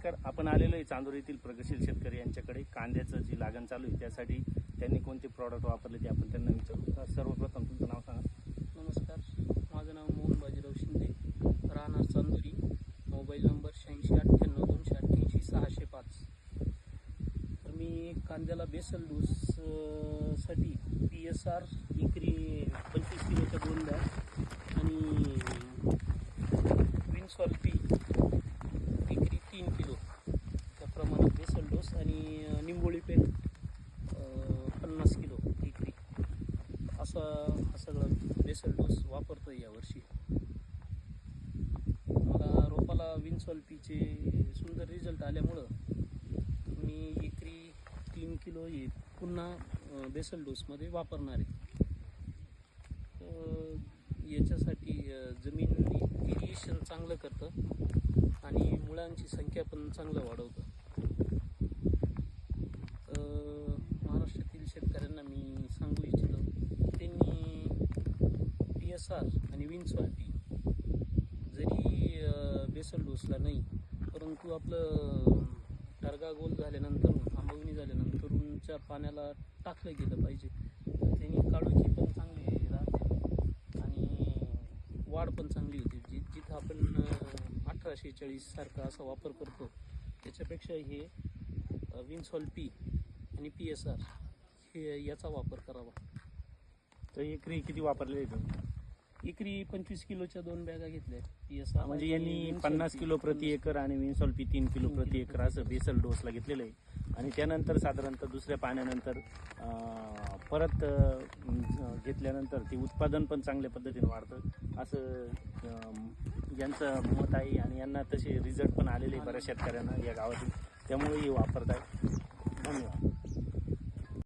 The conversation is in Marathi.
नमस्कार. आपण आलेलो आहे चांदूर येथील प्रगतशील शेतकरी यांच्याकडे. कांद्याचं जी लागण चालू आहे त्यासाठी त्यांनी कोणते प्रॉडक्ट वापरले ते आपण त्यांना विचारू. सर्वप्रथम तुमचं नाव सांगा. नमस्कार, माझं नाव मोहन बाजीराव शिंदे, राहणार चांदुरी. Mobile number 869892888605. तर मी कांद्याला बेसल डोस साठी PSR इकरी 25 किलोच्या 2 बॅग आणि विन्सॉल्पी इकरी 3 किलो त्या प्रमाणात बेसल डोस आणि निंबोळी पेंट 50 किलो इकरी असा हा सगळा बेसल डोस वापरतो आहे यावर्षी. मला रोपाला विन्सॉल्पीचे सुंदर रिझल्ट आल्यामुळं मी इकरी 3 किलो हे पुन्हा बेसल डोसमध्ये वापरणार आहे. याच्यासाठी जमीन इरिगेशन चांगलं करतं आणि मुळांची संख्या पण चांगलं वाढवतं. महाराष्ट्रातील शेतकऱ्यांना मी सांगू इच्छितो त्यांनी PSR आणि विन्सॉल्पी जरी बेसल डोसला नाही, परंतु आपलं टरगा गोल झाल्यानंतर आंबवणी झाल्यानंतरच्या पाण्याला टाकलं गेलं पाहिजे. त्यांनी काळोखी पण चांगली राहते आणि वाढ पण चांगली होती. जिथं आपण 1840 सारखा असा वापर करतो त्याच्यापेक्षा हे विन्सॉल्पी आणि PSR हे याचा वापर करावा. तर एकरी किती वापरले तुम्ही? एकरी 25 किलोच्या 2 बॅगा घेतल्या PSR. म्हणजे यांनी 50 किलो प्रति एकर आणि विन्सॉल्पी 3 किलो प्रति एकर असं बेसल डोसला घेतलेलं आहे. आणि त्यानंतर साधारणतः दुसऱ्या पाण्यानंतर परत घेतल्यानंतर ते उत्पादन पण चांगल्या पद्धतीने वाढतं असं यांचं मत आहे आणि यांना तसे रिझल्ट पण आलेले बऱ्याच शेतकऱ्यांना या गावातील, त्यामुळे हे वापरत आहे.